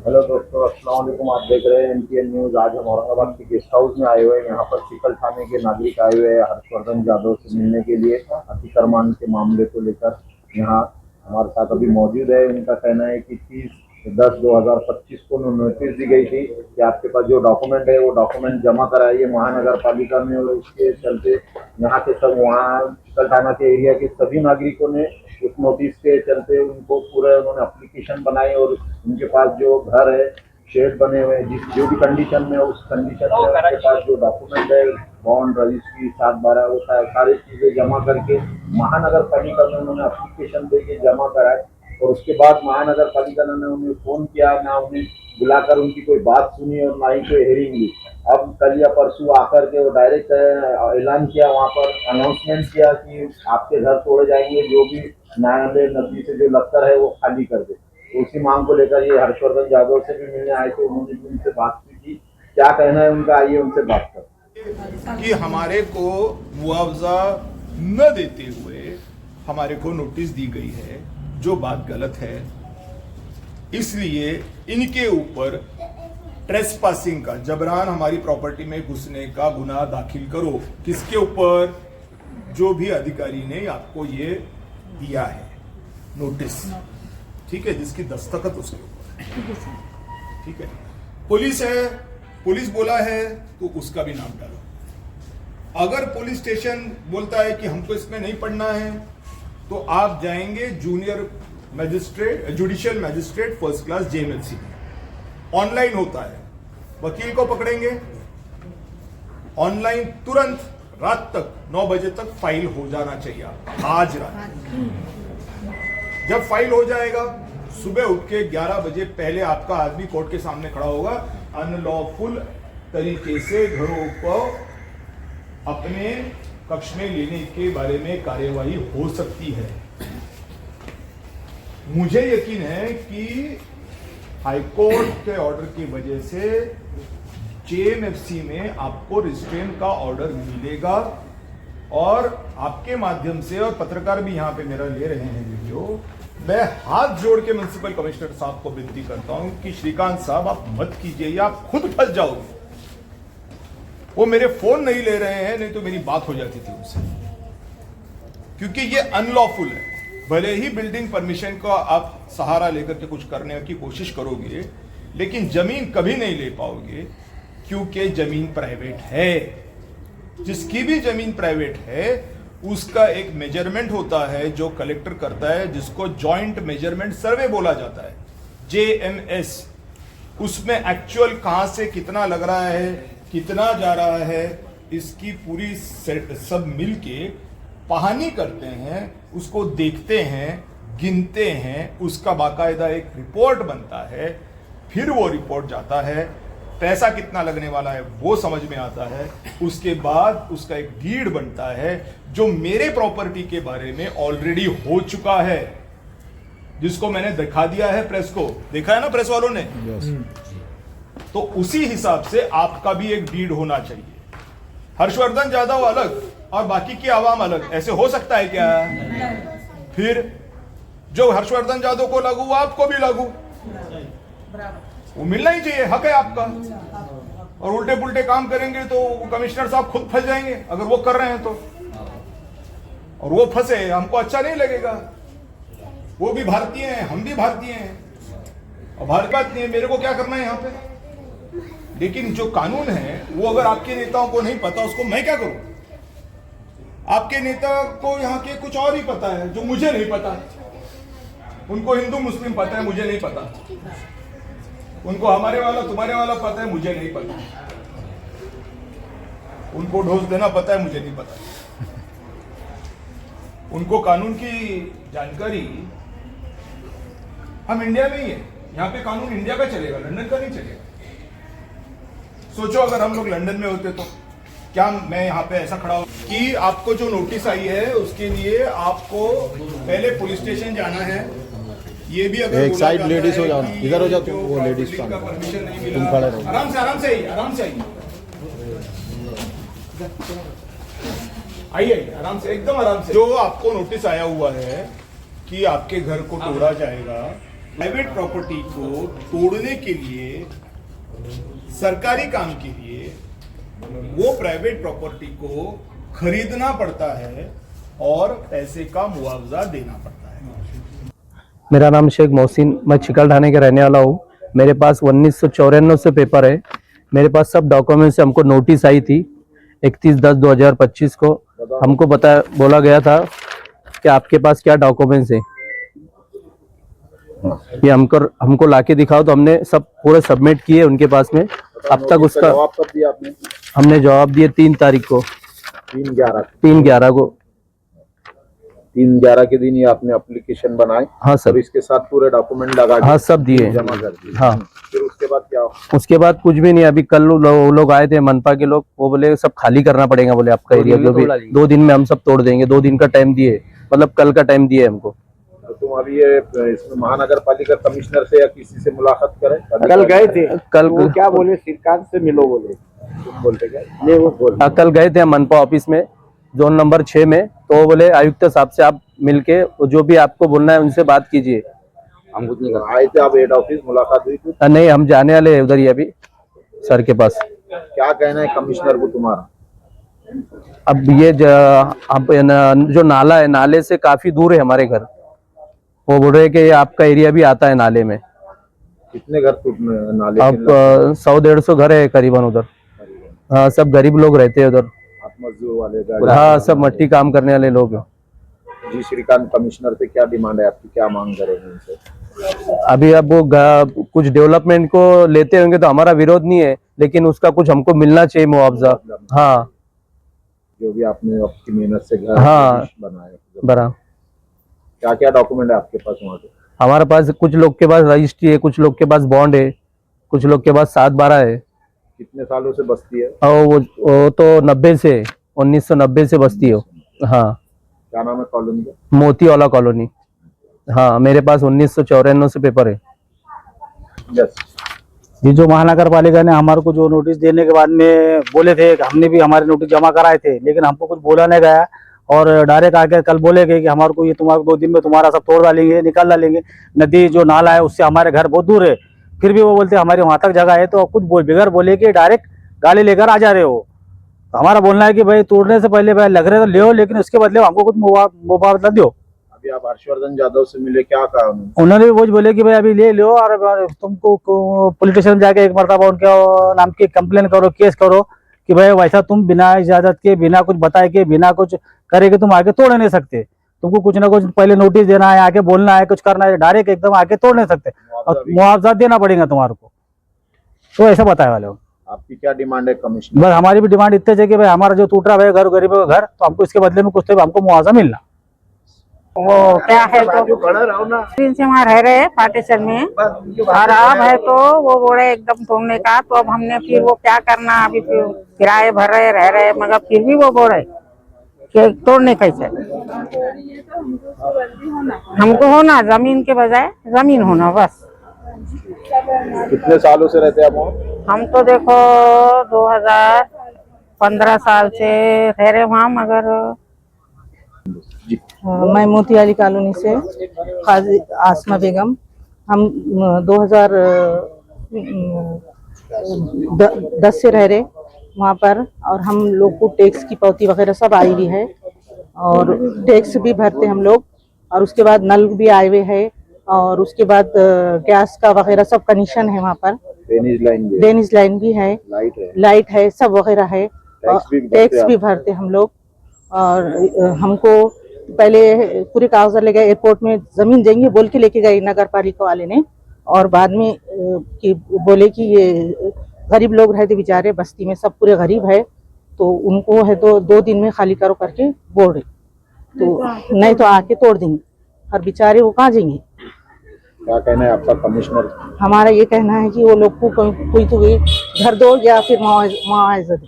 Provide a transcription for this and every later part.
Hello दोस्तों, अस्सलाम वालेकुम। आप देख रहे हैं एनटीएन न्यूज। आज हम औरंगाबाद के गेस्ट हाउस में आए हुए हैं। यहाँ पर चिकल थाने के नागरिक आए हुए हैं हर्षवर्धन जाधव से मिलने के लिए अतिक्रमण के मामले को लेकर। यहाँ हमारे साथ अभी मौजूद है। उनका कहना है कि 30/10/2025 को नोटिस दी गई थी कि आपके पास जो डॉक्यूमेंट है वो डॉक्यूमेंट जमा कराइए महानगर पालिका में, और उसके चलते यहाँ के सब वहाँ चिकल थाना के एरिया के सभी नागरिकों ने उस नोटिस के चलते उनको पूरे उन्होंने एप्लीकेशन बनाई, और उनके पास जो घर है शेड बने हुए हैं, जिस जो भी कंडीशन में उस कंडीशन में उनके पास जो डॉक्यूमेंट है बॉन्ड रजिस्ट्री 7/12 वो सारी चीजें जमा करके महानगर पालिका में उन्होंने एप्लीकेशन दे के जमा कराए। और उसके बाद महानगर पालिका ने उन्हें फोन किया, ना उन्हें बुलाकर उनकी कोई बात सुनी और ना ही कोई हेयरिंग ली। अब कल या परसों आकर के वो डायरेक्ट ऐलान किया, वहाँ पर अनाउंसमेंट किया कि आपके घर तोड़े जाएंगे, जो भी न्यायालय नदी से जो लक्कर है वो खाली कर दे। तो उसी मांग को लेकर ये हर्षवर्धन जाधव से भी मिलने आए थे, उन्होंने भी उनसे बात की। क्या कहना है उनका, आइए उनसे बात कर। कि हमारे को मुआवजा न देते हुए हमारे को नोटिस दी गई है, जो बात गलत है। इसलिए इनके ऊपर ट्रेसपासिंग का, जबरान हमारी प्रॉपर्टी में घुसने का गुनाह दाखिल करो। किसके ऊपर? जो भी अधिकारी ने आपको ये दिया है नोटिस, ठीक है, जिसकी दस्तखत उसके ऊपर, ठीक है। पुलिस है, पुलिस बोला है तो उसका भी नाम डालो। अगर पुलिस स्टेशन बोलता है कि हमको इसमें नहीं पढ़ना है, तो आप जाएंगे junior magistrate, judicial magistrate first class JMFC में। ऑनलाइन होता है, वकील को पकड़ेंगे, ऑनलाइन तुरंत रात तक 9 बजे तक फाइल हो जाना चाहिए। आज रात जब फाइल हो जाएगा, सुबह उठ के 11 बजे पहले आपका आदमी कोर्ट के सामने खड़ा होगा। अनलॉफुल तरीके से घरों को अपने कक्ष में लेने के बारे में कार्यवाही हो सकती है। मुझे यकीन है कि हाईकोर्ट के ऑर्डर की वजह से जेएमएफसी में आपको रिस्ट्रेन का ऑर्डर मिलेगा, और आपके माध्यम से, और पत्रकार भी यहां पे मेरा ले रहे हैं वीडियो, मैं हाथ जोड़ के म्युनिसिपल कमिश्नर साहब को विनती करता हूं कि श्रीकांत साहब आप मत कीजिए, या आप खुद फंस जाओगे। वो मेरे फोन नहीं ले रहे हैं, नहीं तो मेरी बात हो जाती थी उनसे, क्योंकि ये अनलॉफुल है। भले ही बिल्डिंग परमिशन का आप सहारा लेकर के कुछ करने की कोशिश करोगे, लेकिन जमीन कभी नहीं ले पाओगे, क्योंकि जमीन प्राइवेट है। जिसकी भी जमीन प्राइवेट है उसका एक मेजरमेंट होता है जो कलेक्टर करता है, जिसको जॉइंट मेजरमेंट सर्वे बोला जाता है, जेएमएस। उसमें एक्चुअल कहां से कितना लग रहा है, कितना जा रहा है, इसकी पूरी सब मिलके पहानी करते हैं, उसको देखते हैं, गिनते हैं, उसका बाकायदा एक रिपोर्ट बनता है। फिर वो रिपोर्ट जाता है, पैसा कितना लगने वाला है वो समझ में आता है। उसके बाद उसका एक डीड बनता है, जो मेरे प्रॉपर्टी के बारे में ऑलरेडी हो चुका है, जिसको मैंने दिखा दिया है प्रेस को। देखा है ना प्रेस वालों ने? तो उसी हिसाब से आपका भी एक डीड होना चाहिए। हर्षवर्धन जाधव अलग और बाकी की आवाम अलग, ऐसे हो सकता है क्या? फिर जो हर्षवर्धन जाधव को लागू वो आपको भी लागू, वो मिलना ही चाहिए, हक है आपका। और उल्टे पुल्टे काम करेंगे तो कमिश्नर साहब खुद फंस जाएंगे, अगर वो कर रहे हैं तो। और वो फंसे, हमको अच्छा नहीं लगेगा। वो भी भारतीय हैं, हम भी भारतीय हैं, और भारत बात नहीं है, मेरे को क्या करना है यहाँ पे। लेकिन जो कानून है वो अगर आपके नेताओं को नहीं पता, उसको मैं क्या करूं? आपके नेता को यहाँ के कुछ और ही पता है जो मुझे नहीं पता। उनको हिंदू मुस्लिम पता है, मुझे नहीं पता। उनको हमारे वाला तुम्हारे वाला पता है, मुझे नहीं पता। उनको ढोस देना पता है, मुझे नहीं पता। उनको कानून की जानकारी, हम इंडिया में ही है, यहाँ पे कानून इंडिया का चलेगा, लंदन का नहीं चलेगा। सोचो अगर हम लोग लंदन में होते तो क्या मैं यहाँ पे ऐसा खड़ा हूं कि आपको जो नोटिस आई है उसके लिए आपको पहले पुलिस स्टेशन जाना है। ये भी अगर एक साइड लेडीज हो जाओ, इधर हो जाओ, तो वो लेडीज का परमिशन नहीं मिला, तुम खड़े रहो। आराम से आराम से आइए, आराम से आइए, आइए आराम से, एकदम आराम से। जो आपको नोटिस आया हुआ है कि आपके घर को तोड़ा जाएगा, प्राइवेट प्रॉपर्टी को तोड़ने के लिए, सरकारी काम के लिए वो प्राइवेट प्रॉपर्टी को खरीदना पड़ता है और पैसे का मुआवजा देना पड़ता है। मेरा नाम शेख मोहसिन, मैं चिकल ठाणे के रहने वाला हूँ। मेरे पास 1994 से पेपर है। मेरे पास सब डॉक्यूमेंट्स से हमको नोटिस आई थी 31/10/2025 को। हमको बोला गया था कि आपके पास क्या डॉक्यूमेंट्स है, ये हमको लाके दिखाओ। तो हमने सब पूरे सबमिट किए उनके पास में। अब तक उसका जवाब कब दिया आपने? हमने जवाब दिए 3 तारीख को, 3/11 को। 3/11 के दिन ये आपने एप्लीकेशन बनाए? हाँ सर। और इसके साथ पूरे डॉक्यूमेंट लगा के हाँ सब दिए, जमा कर दिए? हाँ। फिर उसके बाद क्या हुआ? उसके बाद कुछ भी नहीं। अभी कल वो लोग आए थे मनपा के लोग, वो बोले सब खाली करना पड़ेगा, बोले आपका एरिया जो भी 2 दिन में हम सब तोड़ देंगे। 2 दिन का टाइम दिए, मतलब कल का टाइम दिए हमको। तो तुम अभी ये इसमें महानगर पालिका कमिश्नर से या किसी से मुलाकात करें? कल गए थे, कल वो क्या बोले, सरकार से मिलो बोले। तुम बोलते क्या? नहीं, वो बोल। कल गए थे मनपा ऑफिस में, जोन नंबर 6 में। तो वो बोले आयुक्त साहब से आप मिलके जो भी आपको बोलना है उनसे बात कीजिए। हम कुछ नहीं कर आए थे आप हेड ऑफिस, मुलाकात हुई थी? नहीं, हम जाने वाले हैं उधर ही अभी सर के पास। क्या कहना है कमिश्नर को तुम्हारा? अब ये अब जो नाला है, नाले से काफी दूर है हमारे घर। वो बोल रहे हैं कि आपका एरिया भी आता है नाले में। कितने घर नाले के अब 100-150 घर है करीबन उधर। हाँ, सब गरीब लोग रहते हैं उधर। मजदूर वाले? हाँ, सब मट्टी काम करने वाले लोग हैं। जी श्रीकांत, कमिश्नर से क्या डिमांड है आपकी, क्या मांग करेंगे उनसे? अभी अब वो कुछ डेवलपमेंट को लेते होंगे तो हमारा विरोध नहीं है, लेकिन उसका कुछ हमको मिलना चाहिए मुआवजा। हाँ, जो भी आपने आपकी मेहनत से घर हाँ बनाया, बरा। क्या क्या डॉक्यूमेंट है आपके पास वहाँ पे? हमारे पास कुछ लोग के पास रजिस्ट्री है, कुछ लोग के पास बॉन्ड है, कुछ लोग के पास 7/12 है। कितने सालों से बस्ती है? और वो तो 1990 से बस्ती हो। हाँ। क्या नाम है कॉलोनी का? मोती वाला कॉलोनी। हाँ, मेरे पास 1994 से पेपर है। यस। ये जो महानगर पालिका ने हमारे को जो नोटिस देने के बाद में बोले थे, हमने भी हमारे नोटिस जमा कराए थे, लेकिन हमको कुछ बोला नहीं गया। और डायरेक्ट आके कल बोले गए कि हमारे को ये तुम्हारे 2 दिन में तुम्हारा सब तोड़ डालेंगे, निकाल डालेंगे। नदी जो नाला है उससे हमारे घर बहुत दूर है, फिर भी वो बोलते हमारे वहां तक जगह है। तो कुछ बगैर बोले कि डायरेक्ट गाड़ी लेकर आ जा रहे हो। तो हमारा बोलना है कि भाई तोड़ने से पहले भाई लग रहे तो ले हो, लेकिन उसके बदले हमको कुछ मुआवजा दो। अभी आप हर्षवर्धन यादव से मिले, क्या कहा उन्होंने? उन्होंने भी वो बोले कि भाई अभी ले लो और तुमको पुलिस स्टेशन में जाके एक मरतबा उनके नाम की कंप्लेन करो, केस करो कि भाई वैसा तुम बिना इजाजत के, बिना कुछ बताए के, बिना कुछ करे कि तुम आगे तोड़ नहीं सकते। तुमको कुछ ना कुछ पहले नोटिस देना है, आके बोलना है, कुछ करना है, डायरेक्ट एकदम आके तोड़ नहीं सकते और मुआवजा देना पड़ेगा तुम्हारे को। तो ऐसा बताए वाले हो। आपकी क्या डिमांड है कमिश्नर? बस हमारी भी डिमांड इतने है कि भाई हमारा जो टूट रहा है घर, गरीबों का घर, तो हमको इसके बदले में कुछ तो हमको मुआवजा मिलना। वो क्या है तो दिन से वहाँ रह रहे हैं पार्टीशन में, और अब है तो वो बोले एकदम तोड़ने का। तो अब हमने फिर वो क्या करना, अभी फिर किराए भर रहे रहे, मगर फिर भी वो बोल रहे कि तोड़ने कैसे। हमको होना जमीन के बजाय जमीन होना बस। कितने सालों से रहते हैं आप वहाँ? हम तो देखो 2015 साल से रह रहे वहाँ, मगर मैं मोतियाली कॉलोनी से काजी आसमा बेगम। हम 2010 से रह रहे वहाँ पर, और हम लोग को टैक्स की पावती वगैरह सब आई हुई है, और टैक्स भी भरते हम लोग। और उसके बाद नल भी आए हुए है, और उसके बाद गैस का वगैरह सब कनेक्शन है वहाँ पर। ड्रेनेज लाइन भी है, लाइट है, सब वगैरह है। टैक्स भी भरते हम लोग। और हमको पहले पूरे कागजात ले गए, एयरपोर्ट में जमीन देंगे बोल के लेके गए नगर पालिका वाले ने, और बाद में कि बोले कि ये गरीब लोग रहते बेचारे बस्ती में, सब पूरे गरीब है, तो उनको है तो 2 दिन में खाली करो करके बोल रहे। तो नहीं तो आके तोड़ देंगे, और बेचारे वो कहाँ जाएंगे। क्या कहना है आपका कमिश्नर? हमारा ये कहना है कि वो लोग को कोई तो घर दो या फिर मुआवजा दो,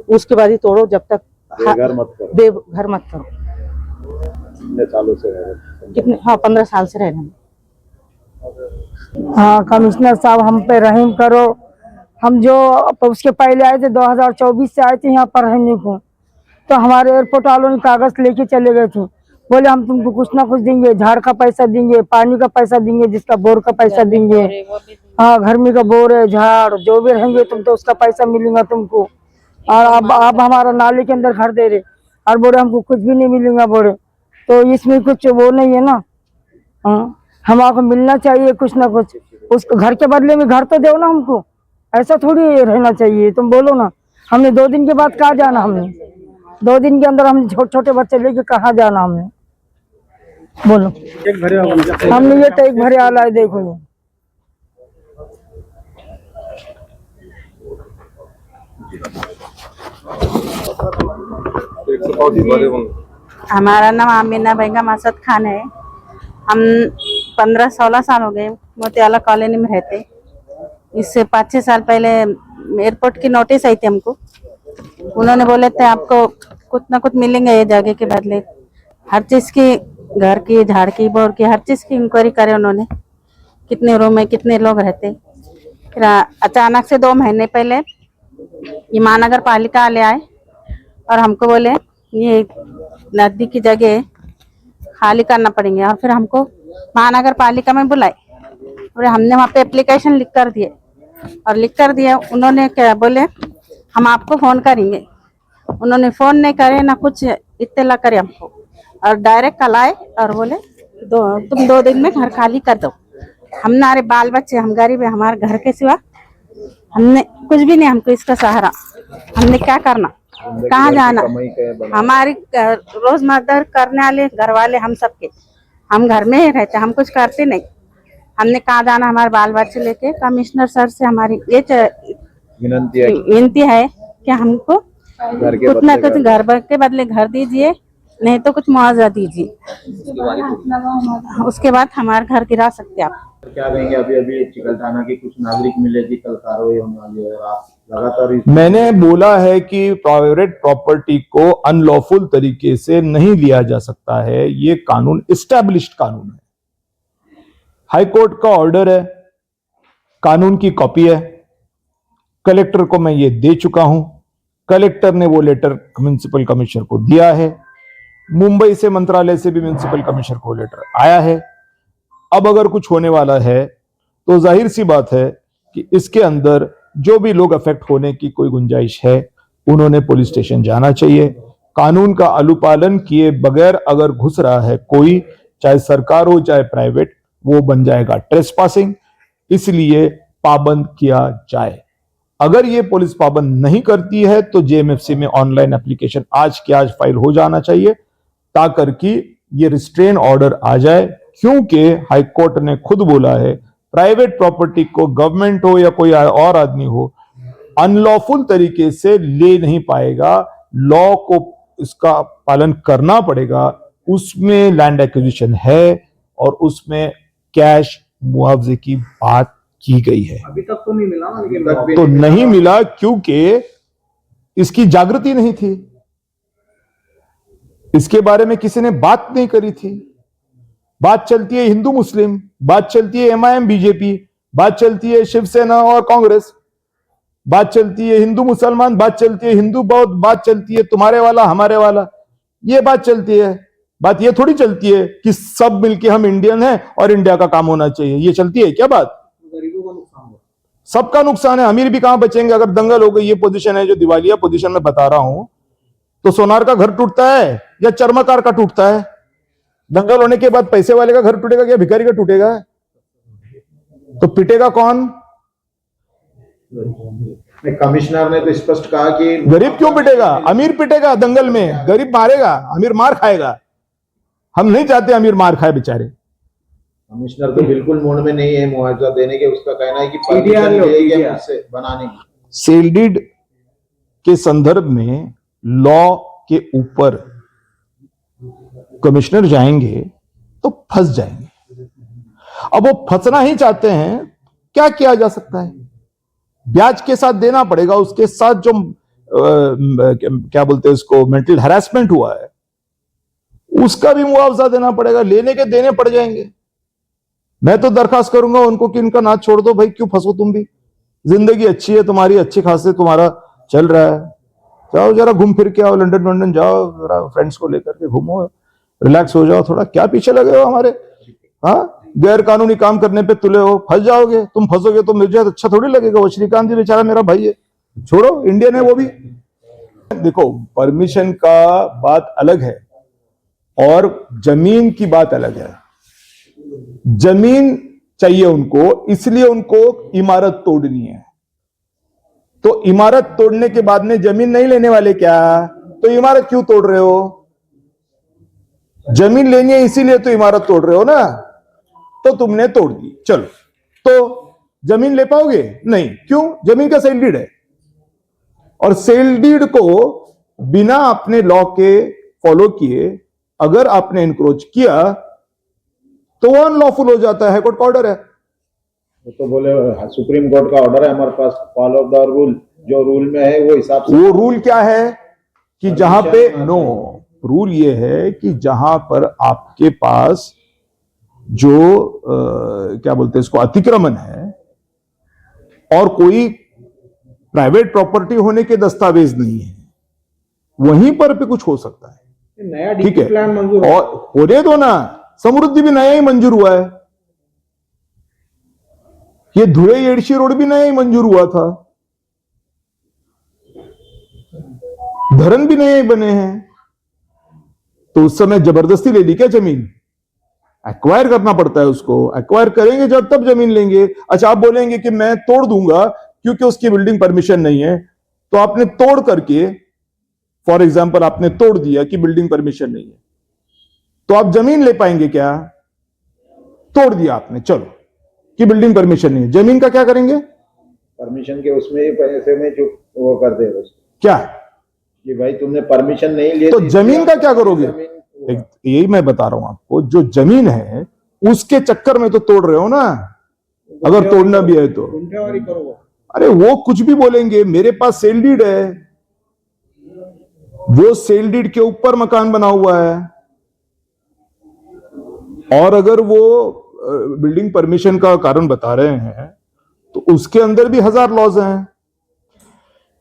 उसके बाद ही तोड़ो, जब तक बेघर मत करो। बेघर मत करो। कितने सालों से रह रहे? कितने? हाँ, 15 साल से रह रहे हैं। हाँ, कमिश्नर साहब हम पे रहम करो। हम जो उसके पहले आए थे 2024 से आए थे यहाँ पर रहने को, तो हमारे एयरपोर्ट वालों ने कागज लेके चले गए थे, बोले हम तुमको कुछ ना कुछ देंगे, झाड़ का पैसा देंगे, पानी का पैसा देंगे, जिसका बोर का पैसा देंगे, हाँ घर में का बोर है, झाड़ जो भी रहेंगे तुम तो उसका पैसा मिलेगा तुमको। और अब हमारा नाले के अंदर घर दे रहे और बोले हमको कुछ भी नहीं मिलेगा बोले, तो इसमें कुछ वो नहीं है ना। हाँ हमको मिलना चाहिए कुछ ना कुछ, उस घर के बदले में घर तो दो ना हमको, ऐसा थोड़ी रहना चाहिए। तुम बोलो ना, हमने 2 दिन के बाद कहाँ जाना, हमने 2 दिन के अंदर हमने छोटे छोटे बच्चे लेके कहाँ जाना हमने, बोलो। हमने ये टैग भरे आला है, देखो ये हमारा नाम आमीना बेगम असद खान है। हम 15-16 साल हो गए मोतियाला कॉलोनी में रहते। इससे 5-6 साल पहले एयरपोर्ट की नोटिस आई थी हमको। उन्होंने बोले थे आपको कुछ ना कुछ मिलेंगे ये जगह के बदले, हर चीज की, घर की, झाड़ की, बोर की, हर चीज की इंक्वायरी करे उन्होंने, कितने रूम है, कितने लोग रहते। फिर अचानक से 2 महीने पहले ये महानगर पालिका वाले आए और हमको बोले ये नदी की जगह खाली करना पड़ेंगे, और फिर हमको महानगर पालिका में बुलाए और हमने वहाँ पे एप्लीकेशन लिख कर दिए और लिख कर दिया। उन्होंने क्या बोले हम आपको फोन करेंगे, उन्होंने फोन नहीं करे ना कुछ इत्तला करे हमको, और डायरेक्ट कल आए और बोले तुम 2 दिन में घर खाली कर दो। हमारे बाल बच्चे, हम गरीब है, हमारे घर के सिवा हमने कुछ भी नहीं, हमको इसका सहारा, हमने क्या करना, कहाँ जाना। हमारी रोजमर्रा करने वाले घर वाले हम सबके, हम घर में ही रहते, हम कुछ करते नहीं, हमने कहाँ जाना। हमारे बाल बच्चे लेके कमिश्नर सर से हमारी ये विनती है कि हमको कुछ ना कुछ घर के बदले घर दीजिए, नहीं तो कुछ मुआवजा दीजिए, उसके बाद हमारे घर गिरा सकते आप। क्या कहेंगे, अभी चिकल थाना के कुछ नागरिक मिले थे, कल कार्रवाई होने वाली है और आप लगातार मैंने बोला है कि प्राइवेट प्रॉपर्टी को अनलॉफुल तरीके से नहीं लिया जा सकता है, ये कानून एस्टैब्लिश्ड कानून है, हाई कोर्ट का ऑर्डर है, कानून की कॉपी है, कलेक्टर को मैं ये दे चुका हूं, कलेक्टर ने वो लेटर म्युनिसिपल कमिश्नर को दिया है, मुंबई से मंत्रालय से भी म्युनिसिपल कमिश्नर को लेटर आया है। अब अगर कुछ होने वाला है तो जाहिर सी बात है कि इसके अंदर जो भी लोग अफेक्ट होने की कोई गुंजाइश है उन्होंने पुलिस स्टेशन जाना चाहिए। कानून का अनुपालन किए बगैर अगर घुस रहा है कोई, चाहे सरकार हो चाहे प्राइवेट, वो बन जाएगा ट्रेसपासिंग, इसलिए पाबंद किया जाए। अगर ये पुलिस पाबंद नहीं करती है तो जेएमएफसी में ऑनलाइन एप्लीकेशन आज के आज फाइल हो जाना चाहिए ताकि कि ये रिस्ट्रेन ऑर्डर आ जाए, क्योंकि हाई कोर्ट ने खुद बोला है प्राइवेट प्रॉपर्टी को गवर्नमेंट हो या कोई और आदमी हो अनलॉफुल तरीके से ले नहीं पाएगा, लॉ को इसका पालन करना पड़ेगा। उसमें लैंड एक्विजिशन है और उसमें कैश मुआवजे की बात की गई है। अभी तक तो नहीं मिला ना, लेकिन तो नहीं मिला क्योंकि इसकी जागृति नहीं थी, इसके बारे में किसी ने बात नहीं करी थी। बात चलती है हिंदू मुस्लिम, बात चलती है एमआईएम बीजेपी, बात चलती है शिवसेना और कांग्रेस, बात चलती है हिंदू मुसलमान, बात चलती है हिंदू बौद्ध, बात चलती है तुम्हारे वाला हमारे वाला, ये बात चलती है। बात ये थोड़ी चलती है कि सब मिलके हम इंडियन हैं और इंडिया का काम होना चाहिए, ये चलती है क्या बात? गरीबों का नुकसान हो, सबका नुकसान है, अमीर भी कहां बचेंगे अगर दंगल हो गई। ये पोजीशन है जो दिवालिया पोजीशन में बता रहा हूं, तो सोनार का घर टूटता है या चर्मकार का टूटता है? दंगल होने के बाद पैसे वाले का घर टूटेगा या भिखारी का टूटेगा? तो पिटेगा कौन? कमिश्नर ने तो स्पष्ट कहा कि गरीब क्यों पिटेगा? अमीर पिटेगा दंगल में, गरीब मारेगा, अमीर मार खाएगा। हम नहीं चाहते अमीर मार खाए बेचारे। कमिश्नर तो बिल्कुल मूड में नहीं है मुआवजा देने के, उसका कहना है कि परमिशन लेंगे मुझसे बनाने की। सेल डीड के संदर्भ में लॉ के ऊपर कमिश्नर जाएंगे तो फंस जाएंगे। अब वो फंसना ही चाहते हैं, क्या किया जा सकता है? ब्याज के साथ देना पड़ेगा, उसके साथ जो क्या बोलते हैं उसको, मेंटल हैरेसमेंट हुआ है उसका भी मुआवजा देना पड़ेगा, लेने के देने पड़ जाएंगे। मैं तो दरखास्त करूंगा उनको कि इनका नाच छोड़ दो भाई, क्यों फंसो तुम भी, जिंदगी अच्छी है तुम्हारी, अच्छी खासे तुम्हारा चल रहा है, जाओ जरा घूम फिर के आओ, लंदन जाओ, जरा फ्रेंड्स को लेकर के घूमो, रिलैक्स हो जाओ थोड़ा, क्या पीछे लगे हो हमारे? हाँ, गैर कानूनी काम करने पे तुले हो, फंस जाओगे। तुम फंसोगे तो मुझे अच्छा थोड़ी लगेगा। वो श्रीकांत जी बेचारा मेरा भाई है, छोड़ो, इंडियन है वो भी। देखो, परमिशन का बात अलग है और जमीन की बात अलग है। जमीन चाहिए उनको, इसलिए उनको इमारत तोड़नी है। तो इमारत तोड़ने के बाद में जमीन नहीं लेने वाले क्या? तो इमारत क्यों तोड़ रहे हो? जमीन लेनी है इसीलिए तो इमारत तोड़ रहे हो ना। तो तुमने तोड़ दी, चलो, तो जमीन ले पाओगे? नहीं। क्यों? जमीन का सेल डीड है, और सेल डीड को बिना अपने लॉ के फॉलो किए अगर आपने इंक्रोच किया तो वो अनलॉफुल हो जाता है। हाईकोर्ट का ऑर्डर है। वो तो बोले सुप्रीम कोर्ट का ऑर्डर है हमारे पास, फॉलो द रूल, जो रूल में है वो हिसाब से। वो रूल क्या है कि जहां पे रूल ये है कि जहां पर आपके पास जो क्या बोलते हैं इसको, अतिक्रमण है और कोई प्राइवेट प्रॉपर्टी होने के दस्तावेज नहीं है, वहीं पर भी कुछ हो सकता है। नया ठीक है, प्लान मंजूर और होने दो ना। समृद्धि भी नया ही मंजूर हुआ है, ये धुले एडशी रोड भी नया ही मंजूर हुआ था, धरन भी नए बने हैं। तो उस समय जबरदस्ती ले ली क्या जमीन? एक्वायर करना पड़ता है उसको। एक्वायर करेंगे जब तब जमीन लेंगे। अच्छा, आप बोलेंगे कि मैं तोड़ दूंगा क्योंकि उसकी बिल्डिंग परमिशन नहीं है। तो आपने तोड़ करके, फॉर एग्जाम्पल आपने तोड़ दिया कि बिल्डिंग परमिशन नहीं है, तो आप जमीन ले पाएंगे क्या? तोड़ दिया आपने, चलो, कि बिल्डिंग परमिशन नहीं है, जमीन का क्या करेंगे? परमिशन के उसमें ही पैसे में जो वो कर दे क्या कि भाई तुमने परमिशन नहीं ली, तो जमीन का क्या करोगे? यही मैं बता रहा हूं आपको, जो जमीन है उसके चक्कर में तो तोड़ रहे हो ना। अगर तोड़ना भी है तो करो। अरे वो कुछ भी बोलेंगे, मेरे पास सेल डीड है, वो सेल डीड के ऊपर मकान बना हुआ है, और अगर वो बिल्डिंग परमिशन का कारण बता रहे हैं तो उसके अंदर भी 1000 लॉज हैं।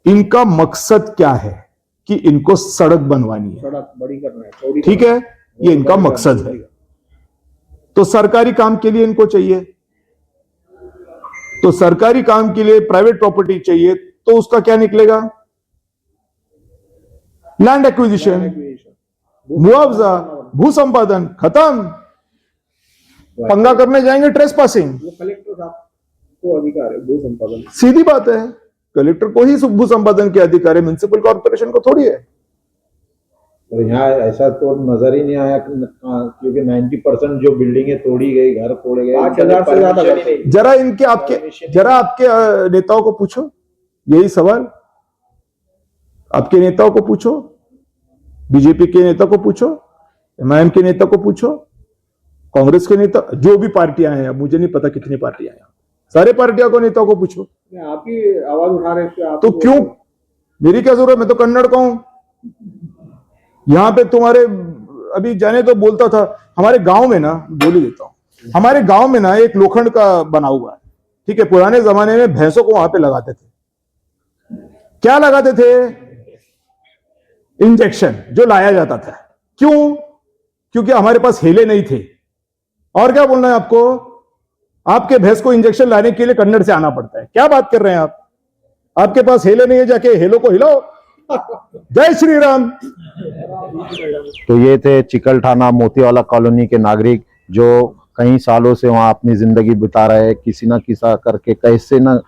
इनका मकसद क्या है कि इनको सड़क बनवानी है, सड़क बड़ी करना है, चौड़ी ठीक है, ये इनका मकसद है। तो सरकारी काम के लिए इनको चाहिए, तो सरकारी काम के लिए प्राइवेट प्रॉपर्टी चाहिए, तो उसका क्या निकलेगा? लैंड एक्विजिशन, मुआवजा, भू संपादन, खत्म। पंगा करने जाएंगे ट्रेसपासिंग। वो कलेक्टर साहब को अधिकार है भू संपादन। सीधी बात है, कलेक्टर को ही भू संपादन के अधिकार है, म्युनिसिपल कॉर्पोरेशन को थोड़ी है। और यहाँ ऐसा तो नजर ही नहीं आया क्योंकि 90% जो बिल्डिंगें तोड़ी गई, घर तोड़े गए, 5000 से ज्यादा। जरा आपके नेताओं को पूछो यही सवाल, आपके नेताओं को पूछो, बीजेपी के नेता को पूछो, एमआईएम के नेता को पूछो, कांग्रेस के नेता, जो भी पार्टियां हैं, मुझे नहीं पता कितनी पार्टियां हैं, सारे पार्टियों को नेताओं को पूछो। आप ही आवाज उठा रहे थे, तो क्यों? मेरी क्या जरूरत? मैं तो कन्नड़ का हूं। यहां पे तुम्हारे अभी जाने तो बोलता था, हमारे गांव में ना, बोल ही देता हूं, हमारे गांव में ना एक लोखंड का बना हुआ है, ठीक है। पुराने जमाने में भैंसों को वहां पे लगाते थे, क्या लगाते थे? इंजेक्शन जो लाया जाता था। क्यों? क्योंकि हमारे पास हेले नहीं थे। और क्या बोलना है आपको? आपके भैंस को इंजेक्शन लाने के लिए कन्नड़ से आना पड़ता है। क्या बात कर रहे हैं आप? आपके पास हेले नहीं है, जाके हेलो को हिलाओ। जय श्री राम। तो ये थे चिकलठाना मोतीवाला कॉलोनी के नागरिक जो कई सालों से वहाँ अपनी जिंदगी बिता रहे हैं, किसी ना किसी करके, कैसे न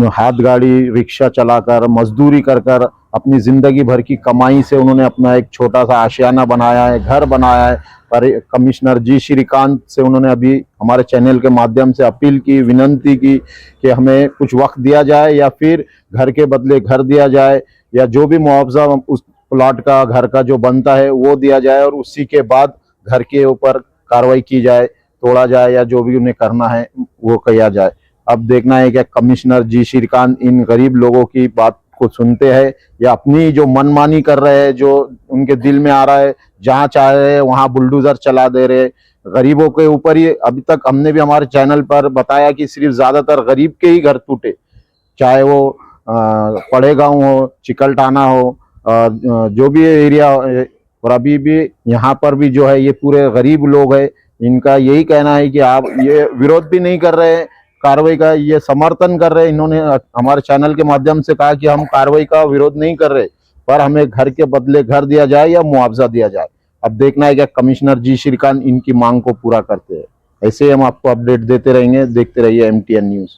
हाथ गाड़ी रिक्शा चलाकर, मजदूरी कर कर अपनी जिंदगी भर की कमाई से उन्होंने अपना एक छोटा सा आशियाना बनाया है, घर बनाया है। पर कमिश्नर जी श्रीकांत से उन्होंने अभी हमारे चैनल के माध्यम से अपील की, विनंती की कि हमें कुछ वक्त दिया जाए या फिर घर के बदले घर दिया जाए, या जो भी मुआवजा उस प्लॉट का, घर का जो बनता है वो दिया जाए, और उसी के बाद घर के ऊपर कार्रवाई की जाए, तोड़ा जाए, या जो भी उन्हें करना है वो किया जाए। अब देखना है कि कमिश्नर जी श्रीकांत इन गरीब लोगों की बात को सुनते हैं या अपनी जो मनमानी कर रहे हैं, जो उनके दिल में आ रहा है, जहां चाह रहे हैं वहां बुलडोजर चला दे रहे। गरीबों के ऊपर ही अभी तक हमने भी हमारे चैनल पर बताया कि सिर्फ ज्यादातर गरीब के ही घर टूटे, चाहे वो पड़े गांव हो, चिकलठाना हो, जो भी एरिया और अभी भी यहाँ पर भी जो है ये पूरे गरीब लोग हैं, इनका यही कहना है कि आप ये विरोध भी नहीं कर रहे हैं कार्रवाई का, ये समर्थन कर रहे हैं। इन्होंने हमारे चैनल के माध्यम से कहा कि हम कार्रवाई का विरोध नहीं कर रहे, पर हमें घर के बदले घर दिया जाए या मुआवजा दिया जाए। अब देखना है कि कमिश्नर जी श्रीकांत इनकी मांग को पूरा करते हैं। ऐसे ही हम आपको अपडेट देते रहेंगे। देखते रहिए MTN न्यूज़।